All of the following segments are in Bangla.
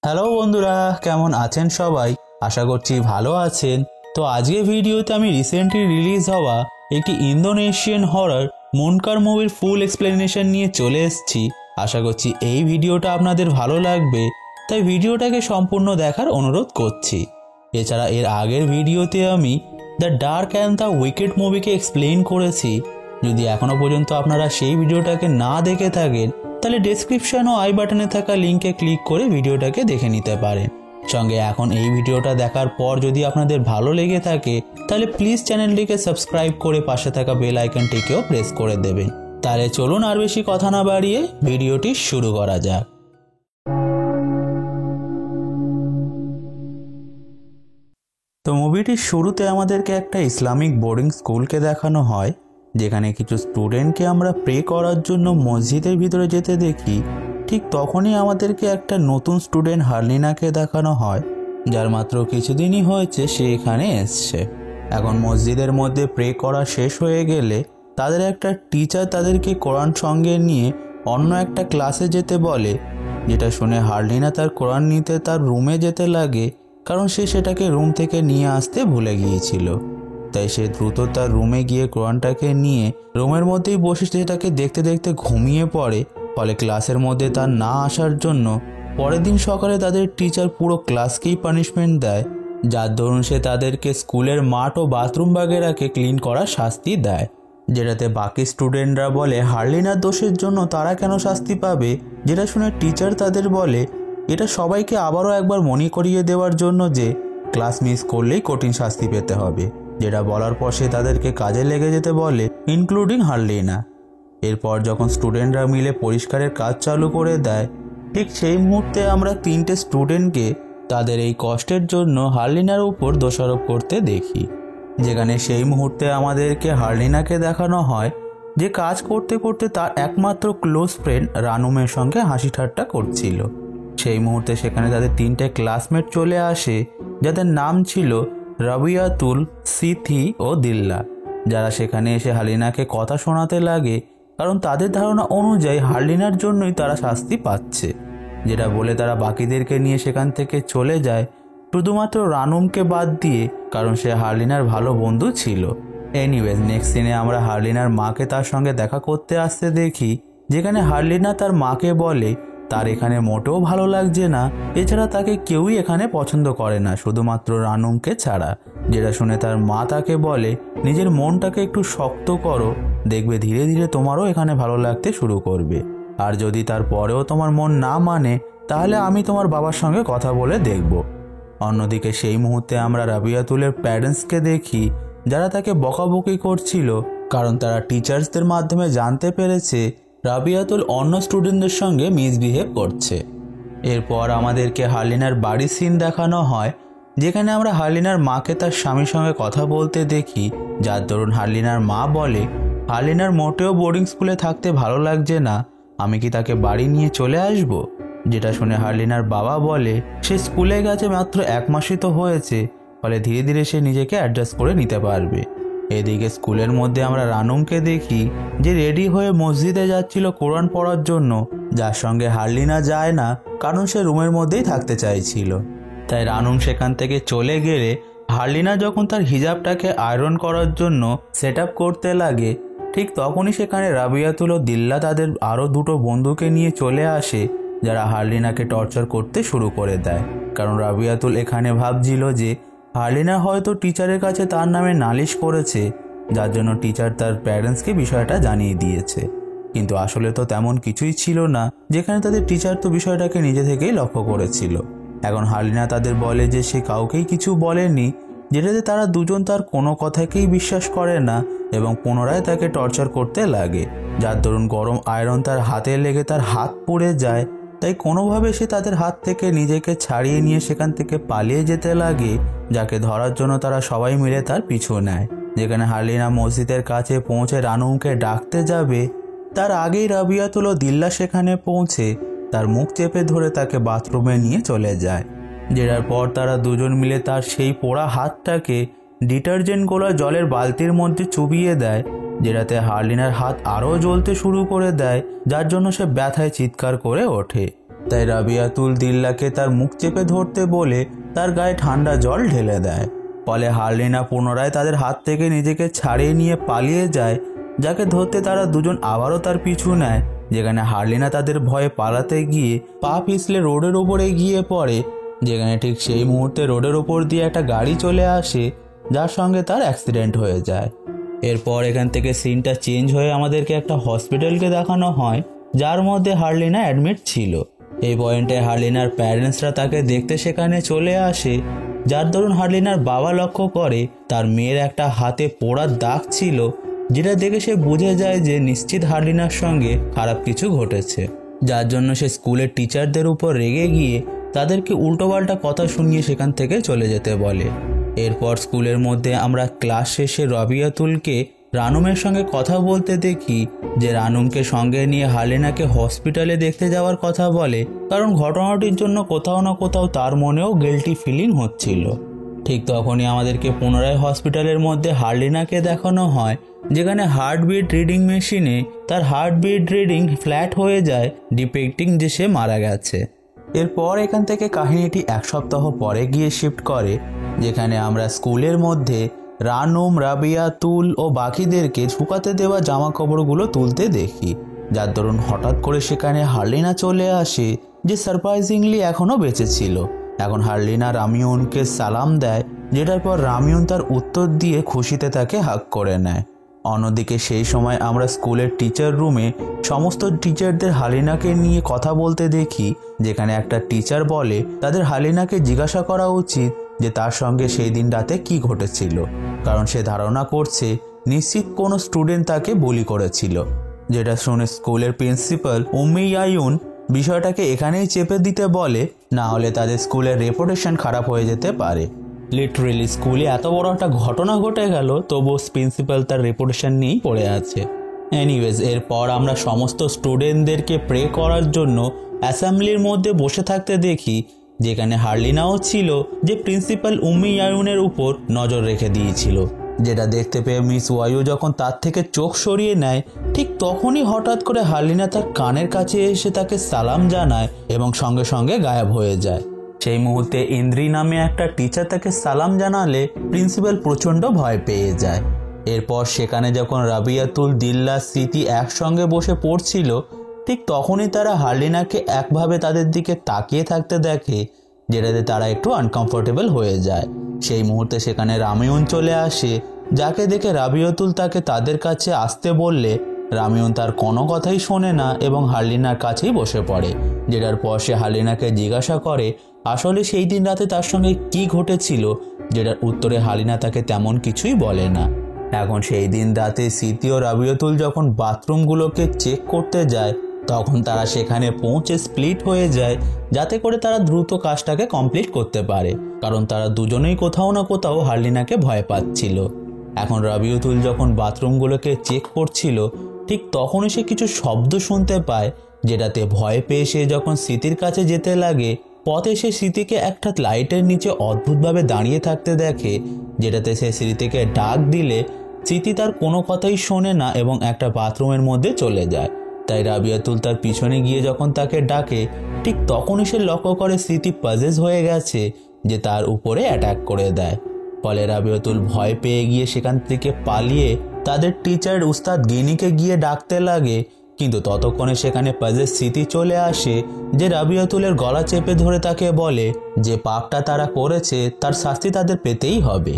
হ্যালো বন্ধুরা, কেমন আছেন সবাই? আশা করছি ভালো আছেন। তো আজকে ভিডিওতে আমি রিসেন্টলি রিলিজ হওয়া একটি ইন্দোনেশিয়ান হরর মুনকার মুভির ফুল এক্সপ্লেনেশন নিয়ে চলে এসেছি। আশা করছি এই ভিডিওটা আপনাদের ভালো লাগবে, তাই ভিডিওটাকে সম্পূর্ণ দেখার অনুরোধ করছি। এছাড়া এর আগের ভিডিওতে আমি the dark and the wicked মুভিকে এক্সপ্লেন করেছি। যদি এখনও পর্যন্ত আপনারা সেই ভিডিওটাকে না দেখে থাকেন তাহলে ডেসক্রিপশন ও আই বাটনে থাকা লিঙ্কে ক্লিক করে ভিডিওটাকে দেখে নিতে পারেন। সঙ্গে এখন এই ভিডিওটা দেখার পর যদি আপনাদের ভালো লেগে থাকে তাহলে প্লিজ চ্যানেলটিকে সাবস্ক্রাইব করে পাশে থাকা বেল আইকনটিকেও প্রেস করে দেবেন। তাহলে চলুন আর বেশি কথা না বাড়িয়ে ভিডিওটি শুরু করা যাক। তো মুভিটির শুরুতে আমাদেরকে একটা ইসলামিক বোর্ডিং স্কুলকে দেখানো হয়, যেখানে কিছু স্টুডেন্টকে আমরা প্রে করার জন্য মসজিদের ভিতরে যেতে দেখি। ঠিক তখনই আমাদেরকে একটা নতুন স্টুডেন্ট হারলিনাকে দেখানো হয়, যার মাত্র কিছুদিনই হয়েছে সে এখানে এসছে। এখন মসজিদের মধ্যে প্রে করা শেষ হয়ে গেলে তাদের একটা টিচার তাদেরকে কোরআন সঙ্গে নিয়ে অন্য একটা ক্লাসে যেতে বলে, যেটা শুনে হারলিনা তার কোরআন নিতে তার রুমে যেতে লাগে, কারণ সে সেটাকে রুম থেকে নিয়ে আসতে ভুলে গিয়েছিল। তাই সে দ্রুত তার রুমে গিয়ে কোরআনটাকে নিয়ে রুমের মধ্যেই বসে সেটাকে দেখতে দেখতে ঘুমিয়ে পড়ে। ফলে ক্লাসের মধ্যে তার না আসার জন্য পরের দিন সকালে তাদের টিচার পুরো ক্লাসকেই পানিশমেন্ট দেয়, যার দরুন সে তাদেরকে স্কুলের মাঠ ও বাথরুম বাগেরাকে ক্লিন করার শাস্তি দেয়। যেটাতে বাকি স্টুডেন্টরা বলে হারলিনার দোষের জন্য তারা কেন শাস্তি পাবে, যেটা শুনে টিচার তাদের বলে এটা সবাইকে আবারও একবার মনে করিয়ে দেওয়ার জন্য যে ক্লাস মিস করলেই কঠিন শাস্তি পেতে হবে। যেটা বলার পর সে তাদেরকে কাজে লেগে যেতে বলে, ইনক্লুডিং হারলিনা। এরপর যখন স্টুডেন্টরা মিলে পরিষ্কারের কাজ চালু করে দেয়, ঠিক সেই মুহূর্তে আমরা তিনটে স্টুডেন্টকে তাদের এই কষ্টের জন্য হারলিনার উপর দোষারোপ করতে দেখি। যেখানে সেই মুহূর্তে আমাদেরকে হারলিনাকে দেখানো হয় যে কাজ করতে করতে তার একমাত্র ক্লোজ ফ্রেন্ড রানুমের সঙ্গে হাসি ঠাট্টা করছিল। সেই মুহূর্তে সেখানে তাদের তিনটে ক্লাসমেট চলে আসে, যাদের নাম ছিল রাবিয়াতুল, সিথি ও দিল্লা, যারা সেখানে এসে হারলিনাকে কথা শোনাতে লাগে, কারণ তাদের ধারণা অনুযায়ী হারলিনার জন্যই তারা শাস্তি পাচ্ছে। যেটা বলে তারা বাকিদেরকে নিয়ে সেখান থেকে চলে যায়, শুধুমাত্র রানুমকে বাদ দিয়ে, কারণ সে হারলিনার ভালো বন্ধু ছিল। এনিওয়েজ, নেক্সট সিনে আমরা হারলিনার মাকে তার সঙ্গে দেখা করতে আসতে দেখি, যেখানে হারলিনা তার মাকে বলে তার এখানে মোটেও ভালো লাগছে না, এছাড়া তাকে কেউই এখানে পছন্দ করে না শুধুমাত্র রানুমকে ছাড়া। যেটা শুনে তার মা তাকে বলে নিজের মনটাকে একটু শক্ত করো, দেখবে ধীরে ধীরে তোমারও এখানে ভালো লাগতে শুরু করবে। আর যদি তারপরেও তোমার মন না মানে তাহলে আমি তোমার বাবার সঙ্গে কথা বলে দেখব। অন্যদিকে সেই মুহূর্তে আমরা রাবিয়াতুলের প্যারেন্টসকে দেখি, যারা তাকে বকাবকি করছিল, কারণ তারা টিচার্সদের মাধ্যমে জানতে পেরেছে রাবিয়াতুল অন্য স্টুডেন্টদের সঙ্গে মিসবিহেভ করছে। এরপর আমাদেরকে হারলিনার বাড়ির সিন দেখানো হয়, যেখানে আমরা হারলিনার মাকে তার স্বামীর সঙ্গে কথা বলতে দেখি, যার দরুন হারলিনার মা বলে হারলিনার মোটেও বোর্ডিং স্কুলে থাকতে ভালো লাগছে না, আমি কি তাকে বাড়ি নিয়ে চলে আসব? যেটা শুনে হারলিনার বাবা বলে সে স্কুলে গেছে মাত্র 1 মাসই তো হয়েছে, ফলে ধীরে ধীরে সে নিজেকে অ্যাডজাস্ট করে নিতে পারবে। এদিকে স্কুলের মধ্যে আমরা রানুমকে দেখি, যে রেডি হয়ে মসজিদে যাচ্ছিল কোরআন পড়ার জন্য, যার সঙ্গে হারলিনা যায় না, কারণ সে রুমের মধ্যেই থাকতে চাইছিল। তাই রানুম সেখান থেকে চলে গেলে হারলিনা যখন তার হিজাবটাকে আয়রন করার জন্য সেট আপ করতে লাগে, ঠিক তখনই সেখানে রাবিয়াতুল ও দিল্লা তাদের আরও দুটো বন্ধুকে নিয়ে চলে আসে, যারা হারলিনাকে টর্চার করতে শুরু করে দেয়। কারণ রাবিয়াতুল এখানে ভাবছিল যে হারলিনা হয়তো টিচারের কাছে তার নামে নালিশ করেছে, যার জন্য টিচার তার প্যারেন্টসকে বিষয়টা জানিয়ে দিয়েছে। কিন্তু আসলে তো তেমন কিছুই ছিল না, যেখানে তাদের টিচার তো বিষয়টাকে নিজে থেকেই লক্ষ্য করেছিল। এখন হারলিনা তাদের বলে যে সে কাউকেই কিছু বলেনি, যেটাতে তারা দুজন তার কোনো কথাকেই বিশ্বাস করে না এবং পুনরায় তাকে টর্চার করতে লাগে, যার দরুন গরম আয়রন তার হাতে লেগে তার হাত পুড়ে যায়। তাই কোনোভাবে সে তাদের হাত থেকে নিজেকে ছাড়িয়ে নিয়ে সেখান থেকে পালিয়ে যেতে লাগে, যাকে ধরার জন্য তারা সবাই মিলে তার পিছু নেয়। যেখানে হারলিনা মসজিদের কাছে পৌঁছে রানুমকে ডাকতে যাবে, তার আগেই রাবিয়াতুল ও দিল্লা সেখানে পৌঁছে তার মুখ চেপে ধরে তাকে বাথরুমে নিয়ে চলে যায়। যেটার পর তারা দুজন মিলে তার সেই পোড়া হাতটাকে ডিটারজেন্ট গোলা জলের বালতির মধ্যে চুবিয়ে দেয়, যেটাতে হারলিনার হাত আরও জ্বলতে শুরু করে দেয়, যার জন্য সে ব্যথায় চিৎকার করে ওঠে। তাই রাবিয়াতুল দিল্লাকে তার মুখ চেপে ধরতে বলে তার গায়ে ঠান্ডা জল ঢেলে দেয়। ফলে হার্লিনা পুনরায় তাদের হাত থেকে নিজেকে ছাড়িয়ে নিয়ে পালিয়ে যায়, যাকে ধরতে তারা দুজন আবারও তার পিছু নেয়, যেখানে হার্লিনা তাদের ভয়ে পালাতে গিয়ে পা পিছলে রোডের ওপরে গিয়ে পড়ে, যেখানে ঠিক সেই মুহূর্তে রোডের ওপর দিয়ে একটা গাড়ি চলে আসে, যার সঙ্গে তার অ্যাক্সিডেন্ট হয়ে যায়। এরপর এখান থেকে সিনটা চেঞ্জ হয়ে আমাদেরকে একটা হসপিটালকে দেখানো হয়, যার মধ্যে হার্লিনা অ্যাডমিট ছিল। এই পয়েন্টে হার্লিনার প্যারেন্টসরা তাকে দেখতে সেখানে চলে আসে, যার দরুন হার্লিনার বাবা লক্ষ্য করে তার মেয়ের একটা হাতে পোড়ার দাগ ছিল, যেটা দেখে সে বুঝে যায় যে নিশ্চিত হার্লিনার সঙ্গে খারাপ কিছু ঘটেছে, যার জন্য সে স্কুলের টিচারদের উপর রেগে গিয়ে তাদেরকে উল্টোপাল্টা কথা শুনিয়ে সেখান থেকে চলে যেতে বলে। এরপর স্কুলের মধ্যে আমরা ক্লাস শেষে রাবিয়াতুলকে রানুমের সঙ্গে কথা বলতে দেখি, যে রানুমকে সঙ্গে নিয়ে হার্লিনাকে হসপিটালে দেখতে যাওয়ার কথা বলে, কারণ ঘটনাটির জন্য কোথাও না কোথাও তার মনেও গিল্টি ফিলিং হচ্ছিল। ঠিক তখনই আমাদেরকে পুনরায় হসপিটালের মধ্যে হার্লিনাকে দেখানো হয়, যেখানে হার্টবিট রিডিং মেশিনে তার হার্টবিট রিডিং ফ্ল্যাট হয়ে যায়, ডিপিক্টিং যে সে মারা গেছে। এরপর এখান থেকে কাহিনীটি এক সপ্তাহ পরে গিয়ে শিফট করে, যেখানে আমরা স্কুলের মধ্যে রানুম, রাবিয়াতুল ও বাকিদেরকে শুকাতে দেওয়া জামা কাপড়গুলো তুলতে দেখি, যার দরুন হঠাৎ করে সেখানে হার্লিনা চলে আসে, যে সারপ্রাইজিংলি এখনও বেঁচে ছিল। এখন হার্লিনা রামিউনকে সালাম দেয়, যেটার পর রামিউন তার উত্তর দিয়ে খুশিতে তাকে হাগ করে নেয়। অন্যদিকে সেই সময় আমরা স্কুলের টিচার রুমে সমস্ত টিচারদের হার্লিনাকে নিয়ে কথা বলতে দেখি, যেখানে একটা টিচার বলে তাদের হার্লিনাকে জিজ্ঞাসা করা উচিত যে তার সঙ্গে সেই দিন রাতে কি ঘটেছিল, কারণ সে ধারণা করছে নিশ্চিত কোনো স্টুডেন্ট তাকে বুলি করেছিল। যেটা শুনে স্কুলের প্রিন্সিপাল উম্মি আয়ুন বিষয়টাকে এখানেই চেপে দিতে বলে, না হলে তাদের স্কুলের রেপুটেশন খারাপ হয়ে যেতে পারে। লিটারেলি স্কুলে এত বড় একটা ঘটনা ঘটে গেল, তবুও প্রিন্সিপাল তার রেপুটেশন নিয়েই পড়ে আছে। এনিওয়েজ, এরপর আমরা সমস্ত স্টুডেন্টদেরকে প্রে করার জন্য অ্যাসেম্বলির মধ্যে বসে থাকতে দেখি, যেখানে হার্লিনাও ছিল, যে প্রিন্সিপাল উম্মি আয়ুনের উপর নজর রেখে দিয়েছিল। যেটা দেখতে পেয়ে মিস ওয়ায়ু যখন তার থেকে চোখ সরিয়ে নেয়, ঠিক তখনই হঠাৎ করে হার্লিনা তার কানের কাছে এসে তাকে সালাম জানায় এবং সঙ্গে সঙ্গে গায়েব হয়ে যায়। সেই মুহূর্তে ইন্দ্রি নামে একটা টিচার তাকে সালাম জানালে প্রিন্সিপাল প্রচণ্ড ভয় পেয়ে যায়। এরপর সেখানে যখন রাবিয়াতুল, দিল্লা, স্মৃতি একসঙ্গে বসে পড়ছিল, ঠিক তখনই তারা হার্লিনাকে একভাবে তাদের দিকে তাকিয়ে থাকতে দেখে, যেটাতে তারা একটু আনকমফোর্টেবল হয়ে যায়। সেই মুহূর্তে সেখানে রামিউন চলে আসে, যাকে দেখে রাবিয়াতুল তাকে তাদের কাছে আসতে বললে রামিউন তার কোনো কথাই শোনে না এবং হার্লিনার কাছেই বসে পড়ে। যেটার পর সে হার্লিনাকে জিজ্ঞাসা করে আসলে সেই দিন রাতে তার সঙ্গে কি ঘটেছিল, যেটার উত্তরে হার্লিনা তাকে তেমন কিছুই বলে না। এখন সেই দিন রাতে স্মৃতি ও রাবিয়াতুল যখন বাথরুমগুলোকে চেক করতে যায়, তখন তারা সেখানে পৌঁছে স্প্লিট হয়ে যায়, যাতে করে তারা দ্রুত কাজটাকে কমপ্লিট করতে পারে, কারণ তারা দুজনেই কোথাও না কোথাও হার্লিনাকে ভয় পাচ্ছিল। এখন রাবিয়াতুল যখন বাথরুমগুলোকে চেক করছিল, ঠিক তখনই সে কিছু শব্দ শুনতে পায়, যেটাতে ভয় পেয়ে সে যখন স্মৃতির কাছে যেতে লাগে, পথে সে স্মৃতিকে একটা লাইটের নিচে অদ্ভুতভাবে দাঁড়িয়ে থাকতে দেখে, যেটাতে সে স্মৃতিকে ডাক দিলে স্মৃতি তার কোনো কথাই শোনে না এবং একটা বাথরুমের মধ্যে চলে যায়। তাই রাবিয়াতুল তার পিছনে গিয়ে যখন তাকে ডাকে, ঠিক তখনই সে লক্ষ্য করে স্মৃতি পজেস হয়ে গেছে, যে তার উপরে অ্যাটাক করে দেয়। ফলে রাবিয়াতুল ভয় পেয়ে গিয়ে সেখান থেকে পালিয়ে তাদের টিচার উস্তাদ গিনিকে গিয়ে ডাকতে লাগে, কিন্তু ততক্ষণে সেখানে পজেস স্মৃতি চলে আসে, যে রাবিয়াতুলের গলা চেপে ধরে তাকে বলে যে পাপটা তারা করেছে তার শাস্তি তাদের পেতেই হবে।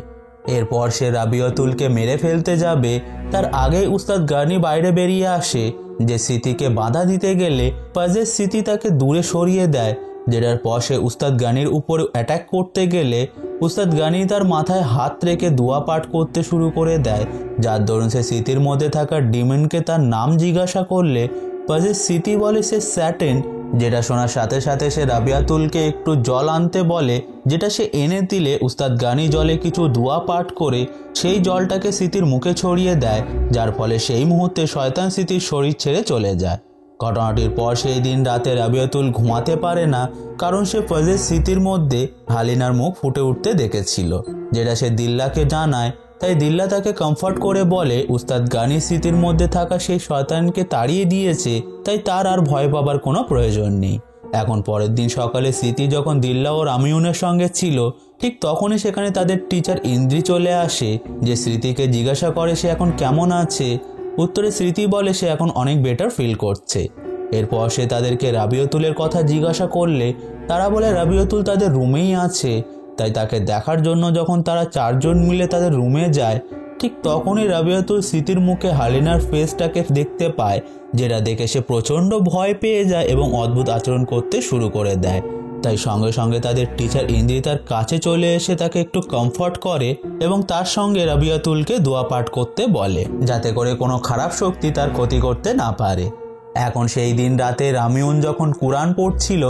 এরপর সে রাবিয়াতুলকে মেরে ফেলতে যাবে, তার আগেই উস্তাদ গানি বাইরে বেরিয়ে আসে, যে স্মৃতিকে বাধা দিতে গেলে পজেস স্মৃতি তাকে দূরে সরিয়ে দেয়। যেটার পর সে উস্তাদ গানির উপরে অ্যাটাক করতে গেলে উস্তাদ গানি তার মাথায় হাত রেখে দোয়া পাঠ করতে শুরু করে দেয়, যার দরুন সে স্মৃতির মধ্যে থাকা ডিমনকে তার নাম জিজ্ঞাসা করলে পজেস স্মৃতি বলে সে স্যাটেন। যেটা শোনার সাথে সাথে সে রাবিয়াতুলকে একটু জল আনতে বলে, যেটা সে এনে দিলে উস্তাদ গানি জলে কিছু দোয়া পাঠ করে সেই জলটাকে স্মৃতির মুখে ছড়িয়ে দেয়, যার ফলে সেই মুহূর্তে শয়তান স্মৃতির শরীর ছেড়ে চলে যায়। ঘটনাটির পর সেই দিন রাতে রাবিয়াতুল ঘুমাতে পারে না, কারণ সে পজেস স্মৃতির মধ্যে হালিনার মুখ ফুটে উঠতে দেখেছিল, যেটা সে দিল্লাকে জানায়। তাই দিল্লা তাকে কমফর্ট করে বলে উস্তাদ গানি স্মৃতির মধ্যে থাকা সেই শয়তানকে তাড়িয়ে দিয়েছে, তাই তার আর ভয় পাবার কোনো প্রয়োজন নেই। এখন পরের দিন সকালে স্মৃতি যখন দিল্লা ও রামিউনের সঙ্গে ছিল, ঠিক তখনই সেখানে তাদের টিচার ইন্দ্রি চলে আসে, যে স্মৃতিকে জিজ্ঞাসা করে সে এখন কেমন আছে। উত্তরে স্মৃতি বলে সে এখন অনেক বেটার ফিল করছে। এরপর সে তাদেরকে রাবিয়তুলের কথা জিজ্ঞাসা করলে তারা বলে রাবিয়তুল তাদের রুমেই আছে। তাই তাকে দেখার জন্য যখন তারা 4 জন মিলে তাদের রুমে যায়, ঠিক তখনই রাবিয়তুল স্মৃতির মুখে হালিনার ফেসটাকে দেখতে পায়, যেটা দেখে সে প্রচণ্ড ভয় পেয়ে যায় এবং অদ্ভুত আচরণ করতে শুরু করে দেয়। তাই সঙ্গে সঙ্গে তাদের টিচার ইন্দ্রি তার কাছে চলে এসে তাকে একটু কমফর্ট করে এবং তার সঙ্গে রাবিয়াতুলকে দোয়া পাঠ করতে বলে, যাতে করে কোনো খারাপ শক্তি তার ক্ষতি করতে না পারে। এখন সেই দিন রাতে রামিউন যখন কুরআন পড়ছিল,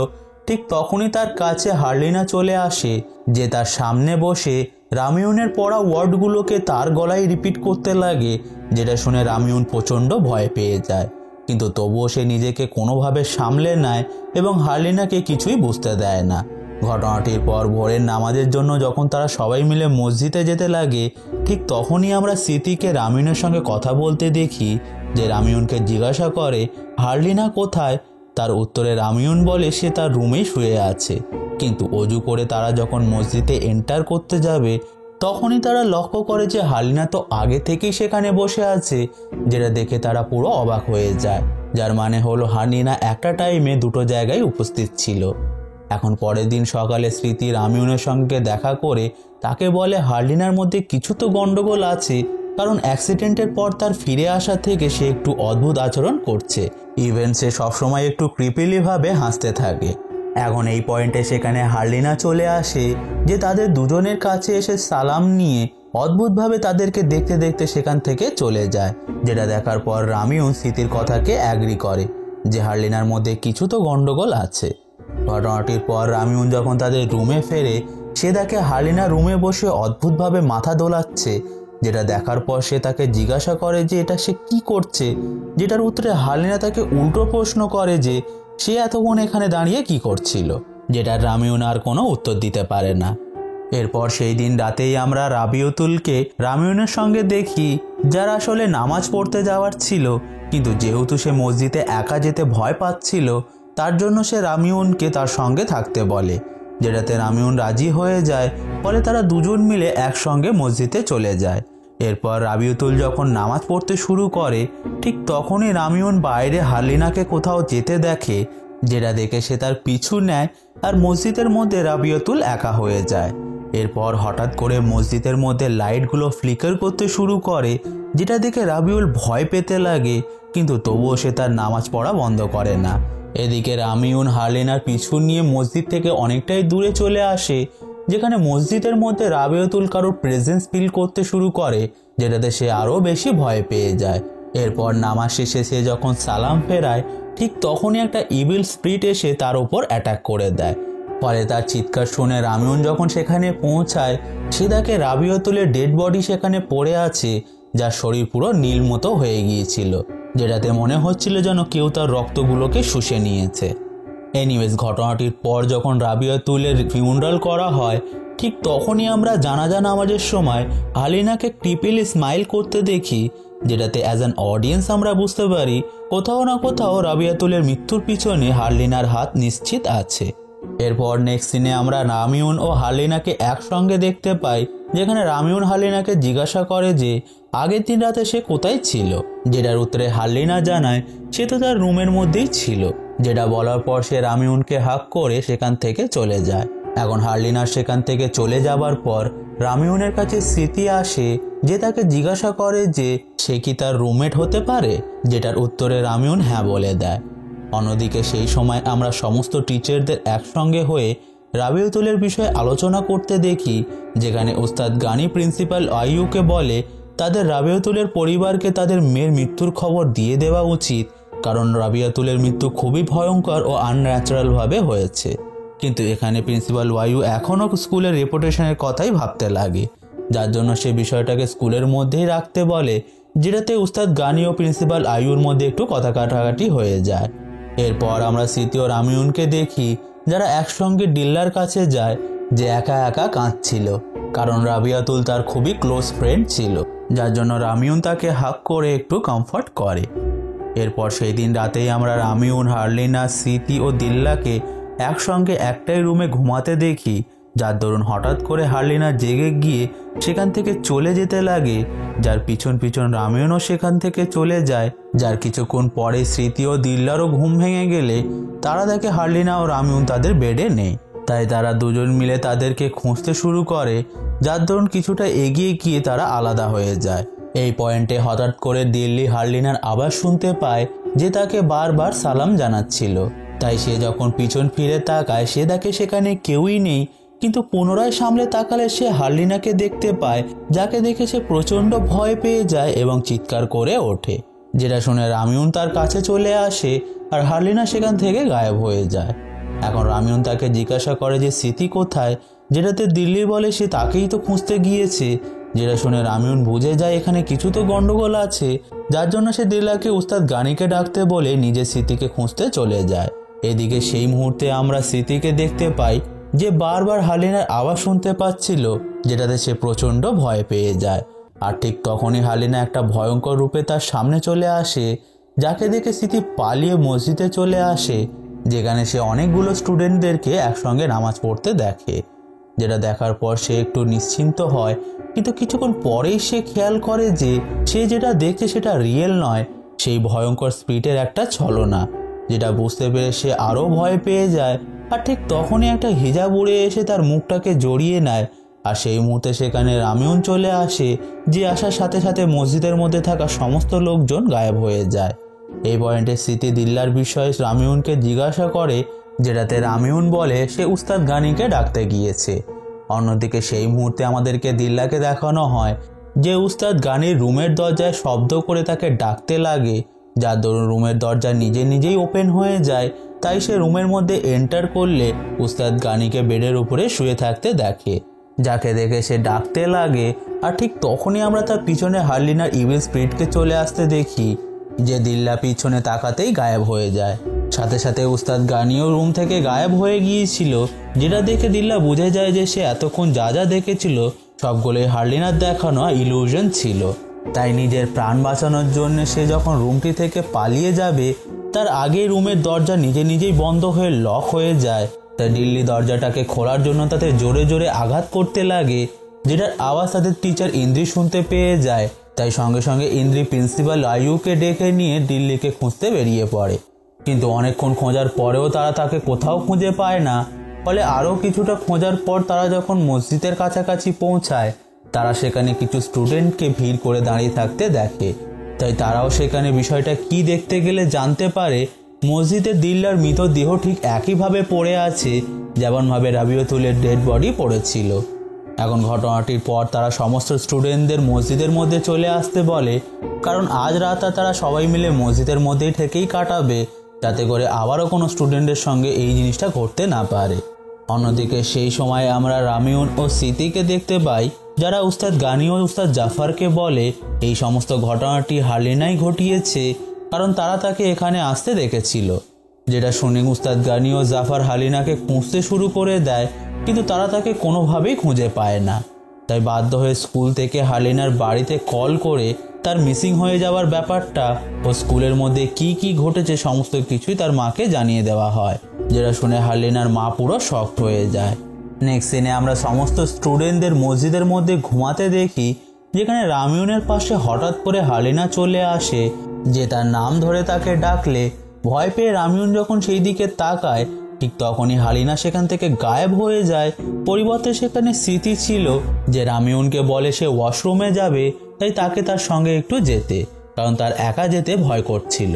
ঠিক তখনই তার কাছে হারলিনা চলে আসে, যে তার সামনে বসে রামিউনের পড়া ওয়ার্ডগুলোকে তার গলায় রিপিট করতে লাগে, যেটা শুনে রামিউন প্রচণ্ড ভয় পেয়ে যায়। কিন্তু তবুও সে নিজেকে কোনোভাবে সামলে নেয় এবং হারলিনাকে কিছুই বুঝতে দেয় না। ঘটনাটির পর ভোরের নামাজের জন্য যখন তারা সবাই মিলে মসজিদে যেতে লাগে, ঠিক তখনই আমরা স্মৃতিকে রামিউনের সঙ্গে কথা বলতে দেখি, যে রামিউনকে জিজ্ঞাসা করে হারলিনা কোথায়। তার উত্তরে রামিউন বলে সে তার রুমেই শুয়ে আছে। কিন্তু অজু করে তারা যখন মসজিদে এন্টার করতে যাবে, তখনই তারা লক্ষ্য করে যে হারলিনা তো আগে থেকেই সেখানে বসে আছে, যেটা দেখে তারা পুরো অবাক হয়ে যায়। যার মানে হলো হারলিনা একটা টাইমে দুটো জায়গায় উপস্থিত ছিল। এখন পরের দিন সকালে স্মৃতি রামিউনের সঙ্গে দেখা করে তাকে বলে হারলিনার মধ্যে কিছু তো গন্ডগোল আছে, কারণ অ্যাক্সিডেন্টের পর তার ফিরে আসা থেকে সে একটু অদ্ভুত আচরণ করছে। ইভেন সে সবসময় একটু ক্রিপিলি ভাবে হাসতে থাকে। এখন এই পয়েন্টে সেখানে হারলিনা চলে আসে, যে তাদের দুজনের কাছে এসে সালাম নিয়ে অদ্ভুতভাবে তাদেরকে দেখতে দেখতে সেখান থেকে চলে যায়। যেটা দেখার পর রামিউন স্মৃতির কথাকে অ্যাগ্রি করে যে হারলিনার মধ্যে কিছু তো গন্ডগোল আছে। ঘটনাটির পর রামিউন যখন তাদের রুমে ফেরে, সে দেখে হারলিনা রুমে বসে অদ্ভুতভাবে মাথা দোলাচ্ছে, যেটা দেখার পর সে তাকে জিজ্ঞাসা করে যে এটা সে কি করছে, যেটার উত্তরে হারলিনা তাকে উল্টো প্রশ্ন করে যে সে এতক্ষণ এখানে দাঁড়িয়ে কি করছিল, যেটার রামিউন আর কোনো উত্তর দিতে পারে না। এরপর সেই দিন রাতেই আমরা রাবিয়তুলকে রামিউনের সঙ্গে দেখি, যার আসলে নামাজ পড়তে যাওয়ার ছিল, কিন্তু যেহেতু সে মসজিদে একা যেতে ভয় পাচ্ছিল, তার জন্য সে রামিউনকে তার সঙ্গে থাকতে বলে, যেটাতে রামিউন রাজি হয়ে যায়। ফলে তারা দুজন মিলে একসঙ্গে মসজিদে চলে যায়। এরপর রাবিয়তুল যখন নামাজ পড়তে শুরু করে, ঠিক তখনই রামিউন বাইরে হারলিনাকে কোথাও যেতে দেখে, যেটা দেখে সে তার পিছু নেয় আর মসজিদের মধ্যে রাবিয়তুল একা হয়ে যায়। এরপর হঠাৎ করে মসজিদের মধ্যে লাইটগুলো ফ্লিকার করতে শুরু করে, যেটা দেখে রাবিউল ভয় পেতে লাগে, কিন্তু তবুও সে তার নামাজ পড়া বন্ধ করে না। এদিকে রামিউন হারলিনার পিছু নিয়ে মসজিদ থেকে অনেকটাই দূরে চলে আসে, যেখানে মসজিদের মধ্যে রাবিয়তুল কারোর প্রেজেন্স ফিল করতে শুরু করে, যেটাতে সে আরও বেশি ভয় পেয়ে যায়। এরপর নামাজ শেষে সে যখন সালাম ফেরায়, ঠিক তখনই একটা ইভিল স্পিরিট এসে তার ওপর অ্যাটাক করে দেয়। ফলে তার চিৎকার শুনে রামিউন যখন সেখানে পৌঁছায়, সে দেখে রাবিয়তুলের ডেড বডি সেখানে পড়ে আছে, যার শরীর পুরো নীল মতো হয়ে গিয়েছিল, যেটাতে মনে হচ্ছিল যেন কেউ তার রক্তগুলোকে শুষে নিয়েছে। এনিওয়েজ, ঘটনাটির পর যখন রাবিয়তুলের ফিউনারাল করা হয়, ঠিক তখনই আমরা জানাজা নামাজের সময় হারলিনাকে ক্রিপিলি স্মাইল করতে দেখি, যেটাতে অ্যাজ অ্যান অডিয়েন্স আমরা বুঝতে পারি কোথাও না কোথাও রাবিয়াতুলের মৃত্যুর পিছনে হারলিনার হাত নিশ্চিত আছে। এরপর নেক্সট সিনে আমরা রামিউন ও হারলিনাকে একসঙ্গে দেখতে পাই, যেখানে রামিউন হারলিনাকে জিজ্ঞাসা করে যে আগের দিন রাতে সে কোথায় ছিল, যেটার উত্তরে হারলিনা জানায় সে তো তার রুমের মধ্যেই ছিল, যেটা বলার পর সে রামিউনকে হাক করে সেখান থেকে চলে যায়। এখন হারলিনার সেখান থেকে চলে যাবার পর রামিউনের কাছে স্মৃতি আসে, যে তাকে জিজ্ঞাসা করে যে সে কি তার রুমমেট হতে পারে, যেটার উত্তরে রামিউন হ্যাঁ বলে দেয়। অন্যদিকে সেই সময় আমরা সমস্ত টিচারদের একসঙ্গে হয়ে রাবিয়তুলের বিষয়ে আলোচনা করতে দেখি, যেখানে ওস্তাদ গানি প্রিন্সিপাল আইয়ুকে বলে তাদের রাবিয়তুলের পরিবারকে তাদের মেয়ের মৃত্যুর খবর দিয়ে দেওয়া উচিত, কারণ রাবিয়াতুলের মৃত্যু খুবই ভয়ঙ্কর ও আনন্যাচারালভাবে হয়েছে। কিন্তু এখানে প্রিন্সিপাল ওয়াইউ এখনও স্কুলের রেপুটেশনের কথাই ভাবতে লাগে, যার জন্য সে বিষয়টাকে স্কুলের মধ্যেই রাখতে বলে, যেটাতে উস্তাদ গানি ও প্রিন্সিপাল আইয়ুর মধ্যে একটু কথা কাটাকাটি হয়ে যায়। এরপর আমরা স্মৃতি ও রামিউনকে দেখি, যারা একসঙ্গে ডিল্লার কাছে যায়, যে একা একা কাঁদছিল, কারণ রাবিয়াতুল তার খুবই ক্লোজ ফ্রেন্ড ছিল, যার জন্য রামিউন তাকে হাক করে একটু কমফর্ট করে। এরপর সেই দিন রাতেই আমরা রামিউন, হারলিনা, স্মৃতি ও দিল্লাকে একসঙ্গে একটাই রুমে ঘুমাতে দেখি, যার দরুন হঠাৎ করে হারলিনা জেগে গিয়ে সেখান থেকে চলে যেতে লাগে, যার পিছন পিছন রামিউনও সেখান থেকে চলে যায়। যার কিছুক্ষণ পরে স্মৃতি ও দিল্লারও ঘুম ভেঙে গেলে তারা দেখে হারলিনা ও রামিউন তাদের বেডে নেই। তাই তারা দুজন মিলে তাদেরকে খুঁজতে শুরু করে, যার দরুন কিছুটা এগিয়ে গিয়ে তারা আলাদা হয়ে যায়। এই পয়েন্টে হঠাৎ করে দিল্লি হারলিনার আওয়াজ শুনতে পায় যে তাকে বারবার সালাম জানাচ্ছিল। তাই সে যখন পিছন ফিরে তাকায় সে দেখে সেখানে কেউই নেই, কিন্তু পুনরায় সামলে তাকালে সে হারলিনাকে দেখতে পায়, যাকে দেখে সে প্রচণ্ড ভয় পেয়ে যায় এবং চিৎকার করে ওঠে। যেটা শুনে রামিউন তার কাছে চলে আসে আর হারলিনা সেখান থেকে গায়েব হয়ে যায়। এখন রামিউন তাকে জিজ্ঞাসা করে যে স্মৃতি কোথায়, যেটাতে দিল্লি বলে সে তাকেই তো খুঁজতে গিয়েছে। যেটা শুনে রামিউন বুঝে যায় এখানে কিছু তো গন্ডগোল আছে, যার জন্য সে দিল্লাকে উস্তাদ গানিকে ডাকতে বলে নিজের স্মৃতিকে খুঁজতে চলে যায়। এদিকে সেই মুহূর্তে আমরা স্মৃতিকে দেখতে পাই যে বারবার হারলিনার আওয়াজ শুনতে পাচ্ছিল, যেটাতে সে প্রচণ্ড ভয় পেয়ে যায়। আর ঠিক তখনই হারলিনা একটা ভয়ঙ্কর রূপে তার সামনে চলে আসে, যাকে দেখে স্মৃতি পালিয়ে মসজিদে চলে আসে, যেখানে সে অনেকগুলো স্টুডেন্টদেরকে একসঙ্গে নামাজ পড়তে দেখে। যেটা দেখার পর সে একটু নিশ্চিন্ত হয়, কিন্তু কিছুক্ষণ পরেই সে খেয়াল করে যে সে যেটা দেখছে সেটা রিয়েল নয়, সেই ভয়ঙ্কর স্পিরিটের একটা ছলনা। যেটা বুঝতে পেরে সে আরও ভয় পেয়ে যায়। আর ঠিক তখনই একটা হিজাব উড়ে এসে তার মুখটাকে জড়িয়ে নেয়। আর সেই মুহূর্তে সেখানে রামিউন চলে আসে, যে আসার সাথে সাথে মসজিদের মধ্যে থাকা সমস্ত লোকজন গায়েব হয়ে যায়। এই পয়েন্টে স্মৃতি দিল্লার বিষয়ে রামিউনকে জিজ্ঞাসা করে, যেটাতে রামিউন বলে সে উস্তাদ গানিকে ডাকতে গিয়েছে। অন্যদিকে সেই মুহূর্তে আমাদেরকে দিল্লাকে দেখানো হয় যে উস্তাদ গানির রুমের দরজায় শব্দ করে তাকে ডাকতে লাগে, যার দরুন রুমের দরজা নিজে নিজেই ওপেন হয়ে যায়। তাই সে রুমের মধ্যে এন্টার করলে উস্তাদ গানিকে বেডের উপরে শুয়ে থাকতে দেখে, যাকে দেখে সে ডাকতে লাগে। আর ঠিক তখনই আমরা তার পিছনে হারলিনার ইভিল স্পিরিটকে চলে আসতে দেখি, যে দিল্লা পিছনে তাকাতেই গায়েব হয়ে যায়। সাথে সাথে উস্তাদ গানিও রুম থেকে গায়েব হয়ে গিয়েছিল, যেটা দেখে দিল্লা বুঝে যায় যে সে এতক্ষণ যা যা দেখেছিল সবগুলোই হারলিনার দেখানো ইলুশন ছিল। তাই নিজের প্রাণ বাঁচানোর জন্য সে যখন রুমটি থেকে পালিয়ে যাবে তার আগেই রুমের দরজা নিজে নিজেই বন্ধ হয়ে লক হয়ে যায়। তাই দিল্লি দরজাটাকে খোলার জন্য তাতে জোরে জোরে আঘাত করতে লাগে, যেটার আওয়াজ তাদের টিচার ইন্দ্রি শুনতে পেয়ে যায়। তাই সঙ্গে সঙ্গে ইন্দ্রি প্রিন্সিপাল আয়ুকে ডেকে নিয়ে দিল্লিকে খুঁজতে বেরিয়ে পড়ে, কিন্তু অনেকক্ষণ খোঁজার পরেও তারা তাকে কোথাও খুঁজে পায় না। ফলে আরও কিছুটা খোঁজার পর তারা যখন মসজিদের কাছাকাছি পৌঁছায় তারা সেখানে কিছু স্টুডেন্টকে ভিড় করে দাঁড়িয়ে থাকতে দেখে। তাই তারাও সেখানে বিষয়টা কি দেখতে গেলে জানতে পারে মসজিদে দিল্লার মৃতদেহ ঠিক একইভাবে পড়ে আছে যেমনভাবে রাবিয়তুলের ডেড বডি পড়েছিল। এখন ঘটনাটির পর তারা সমস্ত স্টুডেন্টদের মসজিদের মধ্যে চলে আসতে বলে, কারণ আজ রাতটা তারা সবাই মিলে মসজিদের মধ্যেই থেকেই কাটাবে, যাতে করে আবারও কোনো স্টুডেন্টের সঙ্গে এই জিনিসটা ঘটতে না পারে। অন্যদিকে সেই সময় আমরা রামিউন ও স্মৃতিকে দেখতে পাই, যারা উস্তাদ গানি ও উস্তাদ জাফরকে বলে এই সমস্ত ঘটনাটি হারলিনাই ঘটিয়েছে, কারণ তারা তাকে এখানে আসতে দেখেছিল। যেটা শুনে উস্তাদ গানি ও জাফর হারলিনাকে খুঁজতে শুরু করে দেয়, কিন্তু তারা তাকে কোনোভাবেই খুঁজে পায় না। তাই বাধ্য হয়ে স্কুল থেকে হারলিনার বাড়িতে কল করে তার মিসিং হয়ে যাওয়ার ব্যাপারটা ও স্কুলের মধ্যে কি কি ঘটেছে সমস্ত কিছুই তার মাকে জানিয়ে দেওয়া হয়, যেটা শুনে হারলিনার মা পুরো শকড হয়ে যায়। নেক্সট সিনে আমরা সমস্ত স্টুডেন্টদের মসজিদের মধ্যে ঘুমাতে দেখি, যেখানে রামিউনের পাশে হঠাৎ করে হারলিনা চলে আসে, যে তার নাম ধরে তাকে ডাকলে ভয় পেয়ে রামিউন যখন সেই দিকে তাকায় ঠিক তখনই হারলিনা সেখান থেকে গায়েব হয়ে যায়। পরিবর্তে সেখানে স্মৃতি ছিল, যে রামিউনকে বলে সে ওয়াশরুমে যাবে, তাই তাকে তার সঙ্গে একটু যেতে, কারণ তার একা যেতে ভয় করছিল।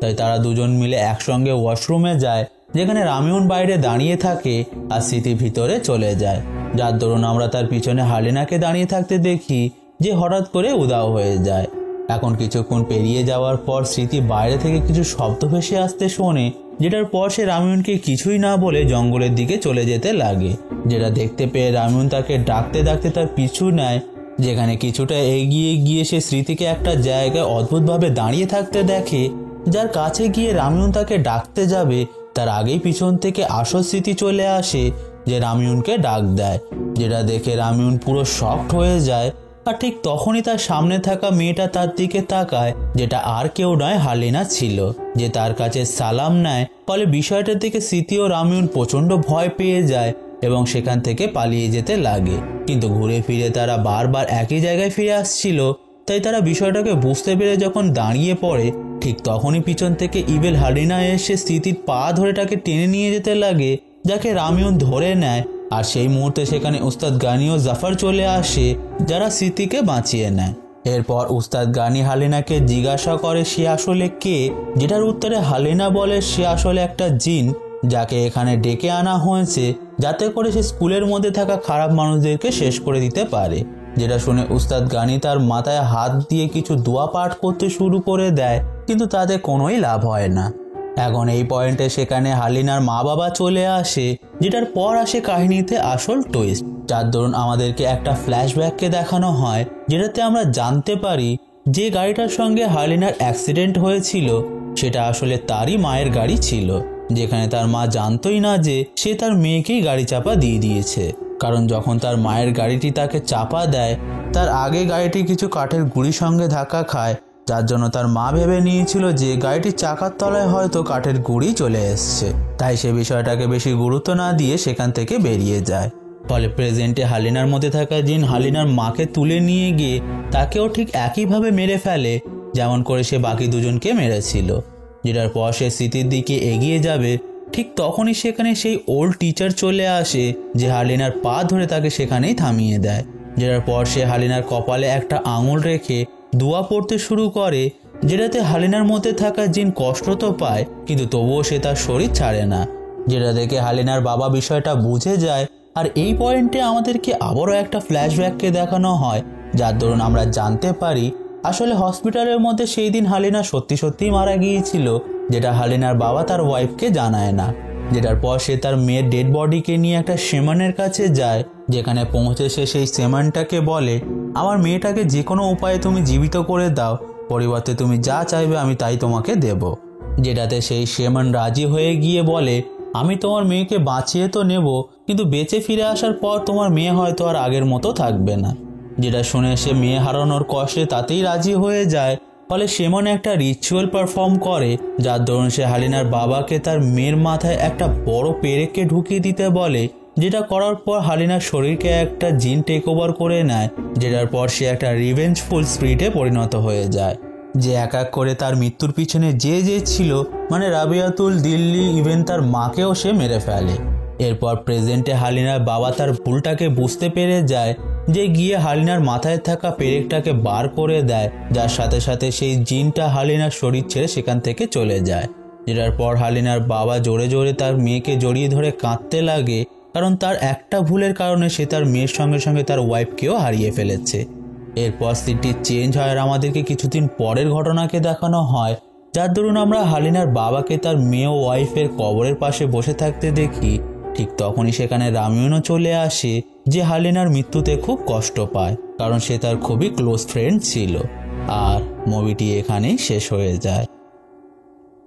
তাই তারা দুজন মিলে একসঙ্গে ওয়াশরুমে যায়, যেখানে রামিউন বাইরে দাঁড়িয়ে থাকে আর স্মৃতি ভিতরে চলে যায়, যার দরুন আমরা তার পিছনে হারলিনাকে দাঁড়িয়ে থাকতে দেখি, যে হঠাৎ করে উধাও হয়ে যায়। এখন কিছুক্ষণ পেরিয়ে যাওয়ার পর স্মৃতি বাইরে থেকে কিছু শব্দ ভেসে আসতে শোনে, যেটার পর সে রামিউনকে কিছুই না বলে জঙ্গলের দিকে চলে যেতে লাগে। যেটা দেখতে পেয়ে রামিউন তাকে ডাকতে ডাকতে তার পিছু নেয়, যেখানে কিছুটা এগিয়ে গিয়ে সে স্মৃতিকে একটা জায়গায় অদ্ভুতভাবে দাঁড়িয়ে থাকতে দেখে, যার কাছে গিয়ে রামিউন তাকে ডাকতে যাবে তার আগেই পিছন থেকে আসল স্মৃতি চলে আসে, যে রামিউনকে ডাক দেয়। যেটা দেখে রামিউন পুরো শকড হয়ে যায়, আর ঠিক তখনই তার সামনে থাকা মেয়েটা তার দিকে তাকায়, যেটা আর কেউ নয় হালিনা ছিল, যে তার কাছে সালাম নেয়। ফলে বিষয়টার দিকে স্মৃতি ও রামিউন প্রচন্ড ভয় পেয়ে যায় এবং সেখান থেকে পালিয়ে যেতে লাগে। কিন্তু ঘুরে ফিরে তারা বারবার একই জায়গায় ফিরে আসছিল, তাই তারা বিষয়টাকে বুঝতে পেরে যখন দাঁড়িয়ে পড়ে, ঠিক তখনই পিছন থেকে ইভেল হালিনা এসে স্মৃতির পা ধরে তাকে টেনে নিয়ে যেতে লাগে, যাকে রামিউন ধরে নেয়। আর সেই মুহূর্তে সেখানে উস্তাদ গানি ও জাফর চলে আসে, যারা স্মৃতিকে বাঁচিয়ে নেয়। এরপর উস্তাদ গানি হালিনাকে জিজ্ঞাসা করে সে আসলে কে, যেটার উত্তরে হালিনা বলে সে আসলে একটা জিন, যাকে এখানে ডেকে আনা হয়েছে যাতে করে সে স্কুলের মধ্যে থাকা খারাপ মানুষদেরকে শেষ করে দিতে পারে। যেটা শুনে উস্তাদ গানি তার মাথায় হাত দিয়ে কিছু দোয়া পাঠ করতে শুরু করে দেয়, কিন্তু তাতে কোনোই লাভ হয় না। এখন এই পয়েন্টে সেখানে হালিনার মা বাবা চলে আসে, যেটার পর আসে কাহিনীতে আসল টুইস্ট, যার দরুন আমাদেরকে একটা ফ্ল্যাশব্যাককে দেখানো হয়, যেটাতে আমরা জানতে পারি যে গাড়িটার সঙ্গে হালিনার অ্যাক্সিডেন্ট হয়েছিল সেটা আসলে তারই মায়ের গাড়ি ছিল, যেখানে তার মা জানতোই না যে সে তার মেয়েকেই গাড়ি চাপা দিয়ে দিয়েছে। কারণ যখন তার মায়ের গাড়িটি তাকে চাপা দেয়, তার আগে গাড়িটি কিছু কাঠের গুঁড়ির সঙ্গে ধাক্কা খায়, যার জন্য তার মা ভেবে নিয়েছিল যে গাড়িটির চাকার তলায় হয়তো কাঠের গুঁড়ি চলে এসছে, তাই সে বিষয়টাকে বেশি গুরুত্ব না দিয়ে সেখান থেকে বেরিয়ে যায়। ফলে প্রেজেন্টে হালিনার মধ্যে থাকা জিন হালিনার মাকে তুলে নিয়ে গিয়ে তাকেও ঠিক একইভাবে মেরে ফেলে যেমন করে সে বাকি দুজনকে মেরেছিল। যেটার পর সে স্মৃতির দিকে এগিয়ে যাবে, ঠিক তখনই সেখানে সেই ওল্ড টিচার চলে আসে, যে হালিনার পা ধরে তাকে সেখানেই থামিয়ে দেয়। যেটার পর সে হালিনার কপালে একটা আঙুল রেখে দোয়া পড়তে শুরু করে, যেটাতে হালিনার মধ্যে থাকা জিন কষ্ট তো পায়, কিন্তু তবুও সে তার শরীর ছাড়ে না। যেটা দেখে হালিনার বাবা বিষয়টা বুঝে যায়। আর এই পয়েন্টে আমাদেরকে আবারও একটা ফ্ল্যাশব্যাককে দেখানো হয়, যার দরুন আমরা জানতে পারি আসলে হসপিটালের মধ্যে সেই দিন হালিনা সত্যি সত্যিই মারা গিয়েছিল, যেটা হালিনার বাবা তার ওয়াইফকে জানায় না। যেটার পর সে তার মেয়ের ডেড বডিকে নিয়ে একটা শেমানের কাছে যায়, যেখানে পৌঁছে সে সেই শেমানটাকে বলে আমার মেয়েটাকে যে কোনো উপায়ে তুমি জীবিত করে দাও, পরিবর্তে তুমি যা চাইবে আমি তাই তোমাকে দেব। যেটাতে সেই শেমান রাজি হয়ে গিয়ে বলে আমি তোমার মেয়েকে বাঁচিয়ে তো নেব, কিন্তু বেঁচে ফিরে আসার পর তোমার মেয়ে হয়তো আর আগের মতো থাকবে না। যেটা শুনে সে মেয়ে হারানোর কষ্টে তাতেই রাজি হয়ে যায়। ফলে সেমন একটা রিচুয়াল পারফর্ম করে, যার দরুন সে হালিনার বাবাকে তার মেয়ের মাথায় একটা বড় পেরেককে ঢুকিয়ে দিতে বলে, যেটা করার পর হালিনার শরীরকে একটা জিন টেক ওভার করে নেয়। যেটার পর সে একটা রিভেঞ্জফুল স্পিরিটে পরিণত হয়ে যায়, যে এক এক করে তার মৃত্যুর পিছনে যে ছিল, মানে রাবিয়াতুল, দিল্লি, ইভেন তার মাকেও সে মেরে ফেলে। এরপর প্রেজেন্টে হালিনার বাবা তার ভুলটাকে বুঝতে পেরে যায়, যে গিয়ে হালিনার মাথায় থাকা পেরেকটাকে বার করে দেয়, যার সাথে সাথে সেই জিনটা হালিনার শরীর ছেড়ে সেখান থেকে চলে যায়। যেটার পর হালিনার বাবা জোরে জোরে তার মেয়েকে জড়িয়ে ধরে কাঁদতে লাগে, কারণ তার একটা ভুলের কারণে সে তার মেয়ের সঙ্গে সঙ্গে তার ওয়াইফকেও হারিয়ে ফেলেছে। এরপর সিনটি চেঞ্জ হয় আর আমাদেরকে কিছুদিন পরের ঘটনাকে দেখানো হয়, যার দরুন আমরা হালিনার বাবাকে তার মেয়ে ও ওয়াইফের কবরের পাশে বসে থাকতে দেখি। ঠিক তখনই সেখানে রামিউনও চলে আসে, যে হালিনার মৃত্যুতে খুব কষ্ট পায়, কারণ সে তার খুবই ক্লোজ ফ্রেন্ড ছিল। আর মুভিটি এখানেই শেষ হয়ে যায়।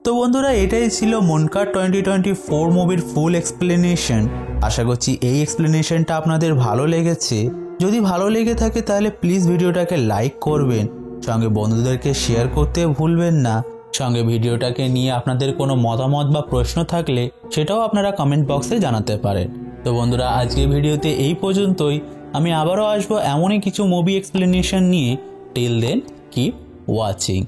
তো বন্ধুরা, এটাই ছিল মুনকার 2024 মুভির ফুল এক্সপ্লেনেশন। আশা করছি এই এক্সপ্লেনেশনটা আপনাদের ভালো লেগেছে। যদি ভালো লেগে থাকে তাহলে প্লিজ ভিডিওটাকে লাইক করবেন, সঙ্গে বন্ধুদেরকে শেয়ার করতে ভুলবেন না। সঙ্গে ভিডিওটাকে নিয়ে আপনাদের কোনো মতামত বা প্রশ্ন থাকলে সেটাও আপনারা কমেন্ট বক্সে জানাতে পারেন। তো বন্ধুরা, আজকের ভিডিওতে এই পর্যন্তই। আমি আবারও আসবো এমনই কিছু মুভি এক্সপ্লেনেশন নিয়ে। Till then keep watching.